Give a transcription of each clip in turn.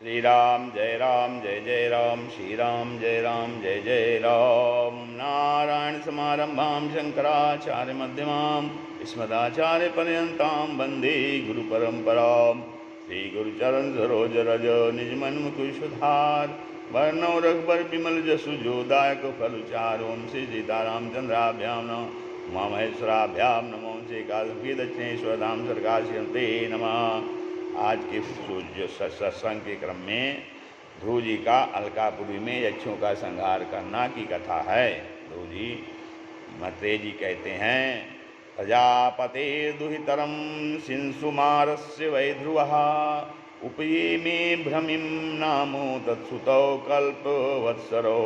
श्री राम जय जय राम, श्री राम जय जय राम। नारायण समारंभां शंकराचार्य मध्यमां अस्मदाचार्य पर्यन्तां वन्दे गुरु परंपरां। श्री गुरुचरण सरोज रज निज मन मुकुर सुधार, वर्णो रघुबर विमल जसु जो दायक फल चारों। श्री सीतारामचंद्राभ्यां उमा महेश्वराभ्यां नमो। श्री कालकी दक्षिणेश्वर धाम सरकाश्यन्ते नमः। आज के सत्संग के क्रम में ध्रुव जी का अलकापुरी में यक्षों का संहार करना की कथा है। ध्रुव जी मैत्रेय जी कहते हैं, प्रजापते दुहितरम सिंसुमारस्य वै ध्रुवः उपये मे भ्रमिं नामो तत्सुतौ कल्पवत्सरो।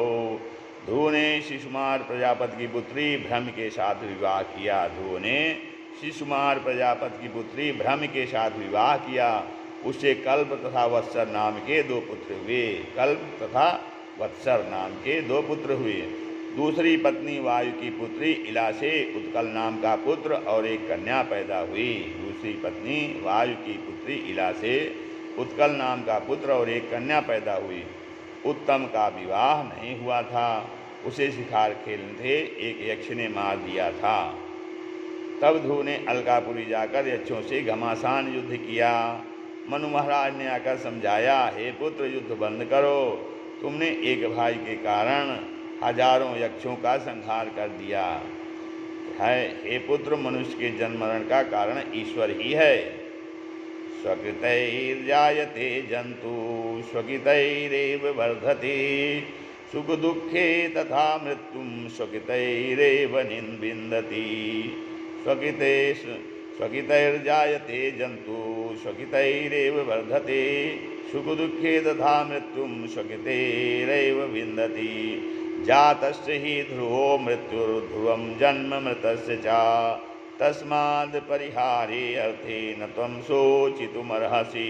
ध्रुव ने शिशुमार प्रजापति की पुत्री भ्रम के साथ विवाह किया। ध्रुव ने शिशुमार प्रजापति की पुत्री भ्रम के साथ विवाह किया। उससे कल्प तथा वत्सर नाम के दो पुत्र हुए। कल्प तथा वत्सर नाम के दो पुत्र हुए। दूसरी पत्नी वायु की पुत्री इला से उत्कल नाम का पुत्र और एक कन्या पैदा हुई। दूसरी पत्नी वायु की पुत्री इला से उत्कल नाम का पुत्र और एक कन्या पैदा हुई। उत्तम का विवाह नहीं हुआ था, उसे शिकार खेलने थे, एक यक्ष ने मार दिया था। तब ध्रुव ने अलकापुरी जाकर यक्षों से घमासान युद्ध किया। मनु महाराज ने आकर समझाया, हे पुत्र युद्ध बंद करो, तुमने एक भाई के कारण हजारों यक्षों का संहार कर दिया है। हे पुत्र, मनुष्य के जन्म मरण का कारण ईश्वर ही है। स्वकृतैर्जायते जंतु स्वकृतैरेव वर्धते, सुख दुखे तथा मृत्युम स्वकृतैरेव विन्दति। स्वकितैर्जायते जंतु स्वकितैरेव वर्धते, सुख दुखे तथा मृत्युम स्वकितैरेव विन्दति। जातस्य हि ध्रुवो मृत्युर्ध्रुवं जन्म मृतस्य च, तस्माद् परिहारे अर्थे न त्वं शोचितुमर्हसि।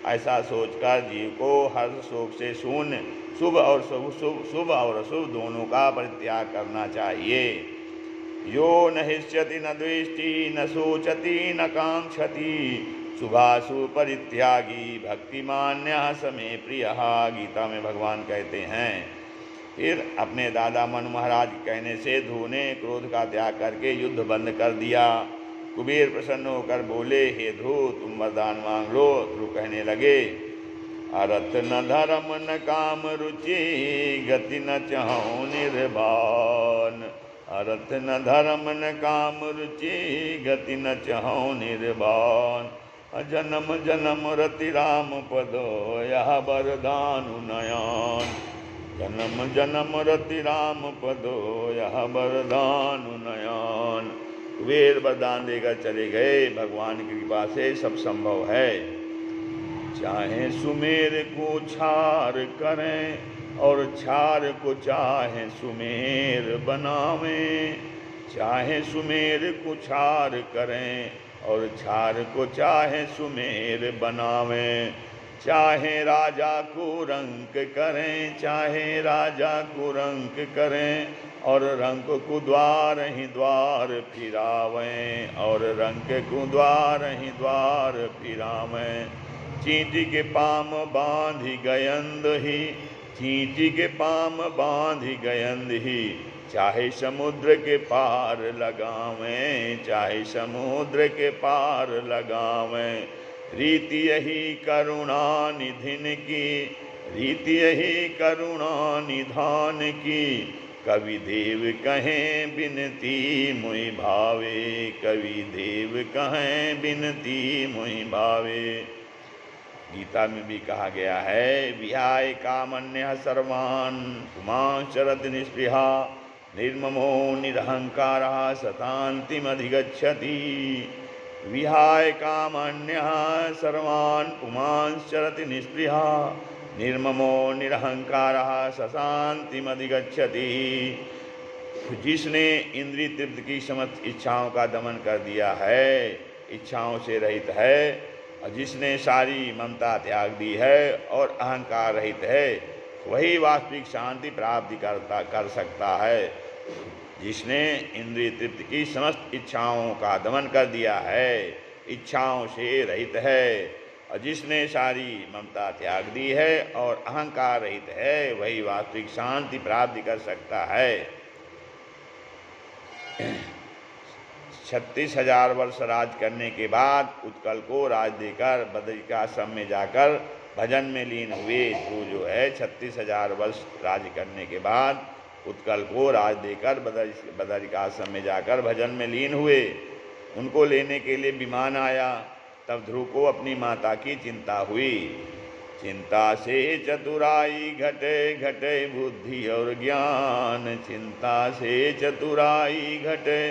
ऐसा सोचकर जीव को हर्ष शोक से शून्य शुभ और अशुभ दोनों का परित्याग करना चाहिए। यो न हिष्यति न द्वेष्टि न शोचति न कांक्षति, शुभाशु परित्यागी भक्तिमान्यः समे प्रियः। गीता में भगवान कहते हैं। फिर अपने दादा मनु महाराज के कहने से ध्रुव ने क्रोध का त्याग करके युद्ध बंद कर दिया। कुबेर प्रसन्न होकर बोले, हे ध्रुव, तुम वरदान मांग लो। ध्रुव कहने लगे, अरथ न धर्म न काम रुचि, गति न चहु निर्बान। अरथ न धर्म न काम रुचि, गति न चहु निर्बान। जन्म जन्म रति राम पदो, यह वरदानु नयन। जन्म जन्म रति राम पदो, यह वरदानु नयन। कुबेर वरदान देकर चले गए। भगवान की कृपा से सब संभव है। चाहे सुमेर को छार करें और छार को चाहे सुमेर बनावें। चाहे सुमेर को छार करें और छार को चाहे सुमेर बनावें। चाहे राजा को रंक करें, चाहे राजा को रंक करें और रंक को द्वार ही द्वार फिरावें, और रंक को द्वार ही द्वार फिरावें। चींटी के पाम बांधी गयंद ही, चींटी के पाम बांधी गयंद ही, चाहे समुद्र के पार लगावें, चाहे समुद्र के पार लगावें। रीति यही करुणा निधिन की, रीति यही करुणा निधान की। कवि देव कहें बिनती मुहि भावे, कवि देव कहें बिनती मुहि भावे। गीता में भी कहा गया है, विहाय कामन्यः सर्वान् पुमांश्चरति निःस्पृहा, निर्ममो निरहंकारः सतान्तिमधिगच्छति। विहाय कामन्यः सर्वान् पुमांश्चरति निःस्पृहा, निर्ममो निरहंकारः सतान्तिमधिगच्छति। जिसने इंद्रिय तृप्ति की समस्त इच्छाओं का दमन कर दिया है, इच्छाओं से रहित है, और जिसने सारी ममता त्याग दी है और अहंकार रहित है, वही वास्तविक शांति प्राप्ति कर सकता है। जिसने इंद्रिय तृप्ति की समस्त इच्छाओं का दमन कर दिया है, इच्छाओं से रहित है, और जिसने सारी ममता त्याग दी है और अहंकार रहित है वही वास्तविक शांति प्राप्ति कर सकता है। 36,000 वर्ष राज करने के बाद उत्कल को राज देकर बदरिकाश्रम में जाकर भजन में लीन हुए। ध्रुव जो है 36,000 वर्ष राज करने के बाद उत्कल को राज देकर बदरिकाश्रम में जाकर भजन में लीन हुए। उनको लेने के लिए विमान आया। तब ध्रुव को अपनी माता की चिंता हुई। चिंता से चतुराई घटे घटे बुद्धि और ज्ञान, चिंता से चतुराई घटे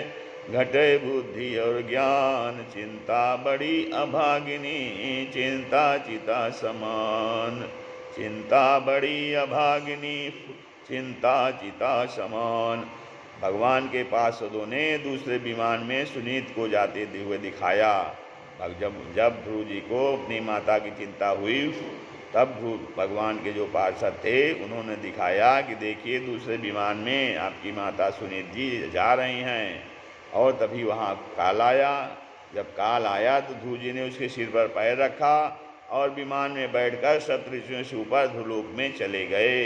घटे बुद्धि और ज्ञान, चिंता बड़ी अभागिनी चिंता चिता समान, चिंता बड़ी अभागिनी चिंता चिता समान। भगवान के पार्षदों ने दूसरे विमान में सुनीत को जाते हुए दिखाया। जब ध्रुव जी को अपनी माता की चिंता हुई तब भगवान के जो पार्षद थे उन्होंने दिखाया कि देखिए दूसरे विमान में आपकी माता सुनीत जी जा रही हैं। और तभी वहाँ काल आया। जब काल आया तो ध्रुव जी ने उसके सिर पर पैर रखा और विमान में बैठकर सप्तऋषियों से ऊपर ध्रुलोक में चले गए।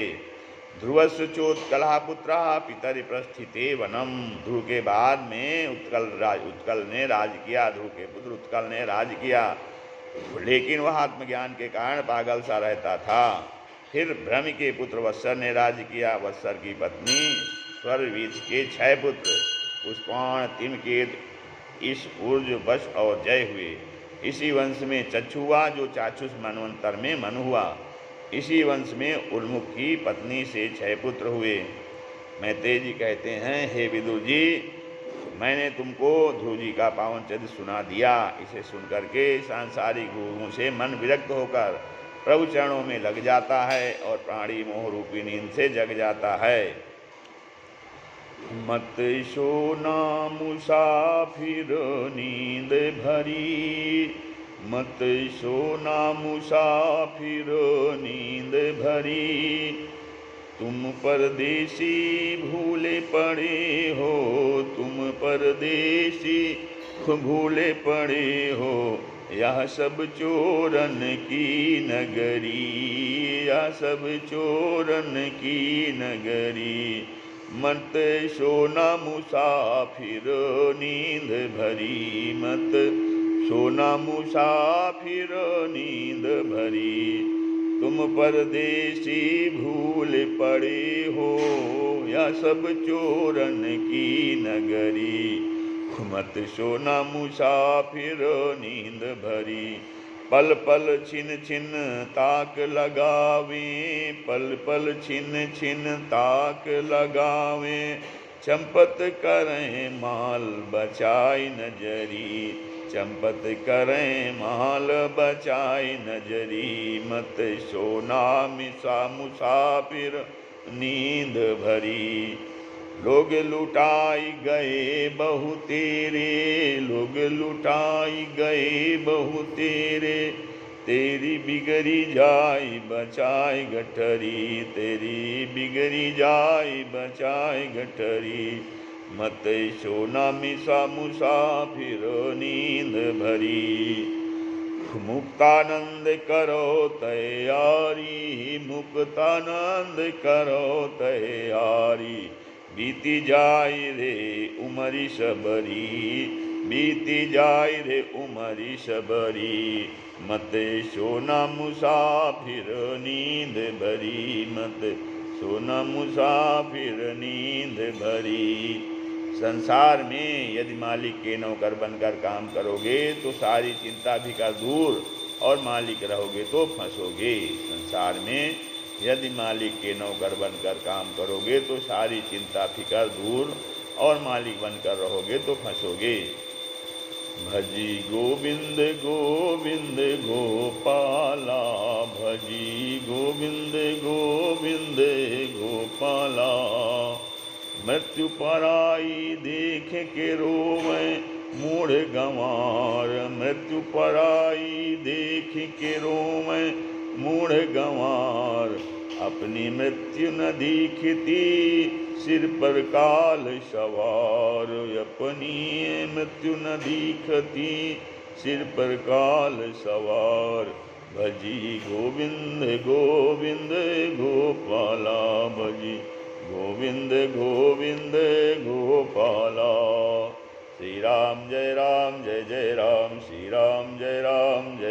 ध्रुवस्य चोत्कलः पुत्रः पितरि प्रस्थिते वनम। ध्रुव के बाद में उत्कल ने राज किया। ध्रुव के पुत्र उत्कल ने राज किया, लेकिन वह आत्मज्ञान के कारण पागल सा रहता था। फिर भ्रमि के पुत्र वत्सर ने राज किया। वत्सर की पत्नी स्वर्वीज के 6 पुत्र पुष्पाण, तिमकेत, इस ऊर्ज, वश और जय हुए। इसी वंश में चक्षु हुआ जो चाक्षुष मनवंतर में मनु हुआ। इसी वंश में उर्मुख की पत्नी से 6 पुत्र हुए। मैत्रेय जी कहते हैं, हे विदुर जी, मैंने तुमको ध्रुव जी का पावन चरित्र सुना दिया। इसे सुनकर के सांसारिक भोगों से मन विरक्त होकर प्रभु चरणों में लग जाता है और प्राणी मोह रूपी नींद से जग जाता है। मत सोना मुसाफिर नींद भरी, मत सोना मुसाफिर नींद भरी, तुम परदेसी भूले पड़े हो, तुम परदेसी भूले पड़े हो, यह सब चोरन की नगरी, यह सब चोरन की नगरी। मत सोना मुसाफिर नींद भरी, मत सोना मुसाफिर नींद भरी, तुम परदेसी भूल पड़े हो, या सब चोरन की नगरी। मत सोना मुसाफिर नींद भरी, पल पल छिन छिन ताक लगावे, पल पल छिन छिन ताक लगावे, चंपत करें माल बचाई नजरी, चंपत करें माल बचाई नजरी। मत सोना मिसा मुसाफिर नींद भरी, लोग लुटाई गए बहु तेरे, लोग लुटाई गए बहु तेरे, तेरी बिगड़ी जाई बचाई गठरी, तेरी बिगड़ी जाई बचाई गठरी। मत सोना मिसा मुसाफिर नींद भरी, मुक्तानंद करो तैयारी, मुक्तानंद करो तैयारी, बीती जाई रे उमरी सबरी, बीती जाई रे उमरी सबरी। मत सोना मुसाफिर नींद भरी, मत सोना मुसाफिर नींद भरी। संसार में यदि मालिक के नौकर बनकर काम करोगे तो सारी चिंता फिकर दूर, और मालिक रहोगे तो फंसोगे। संसार में यदि मालिक के नौकर बनकर काम करोगे तो सारी चिंता फिकर दूर, और मालिक बनकर रहोगे तो फंसोगे। भजी गोविंद गोविंद गोपाला, भजी गोविंद गोविंद गोपाला, मृत्यु पराई देख के रोवे मूढ़ गंवार, मृत्यु पराई देख के रोवे मूढ़ गंवार, अपनी मृत्यु न दिखती सिर पर काल सवार, अपनी मृत्यु न दिखती सिर पर काल सवार। भजी गोविंद गोविंद गोपाला भजी गोविंद गोविंद गोपाला। श्री राम जय राम जय जय राम, श्री राम जय राम जय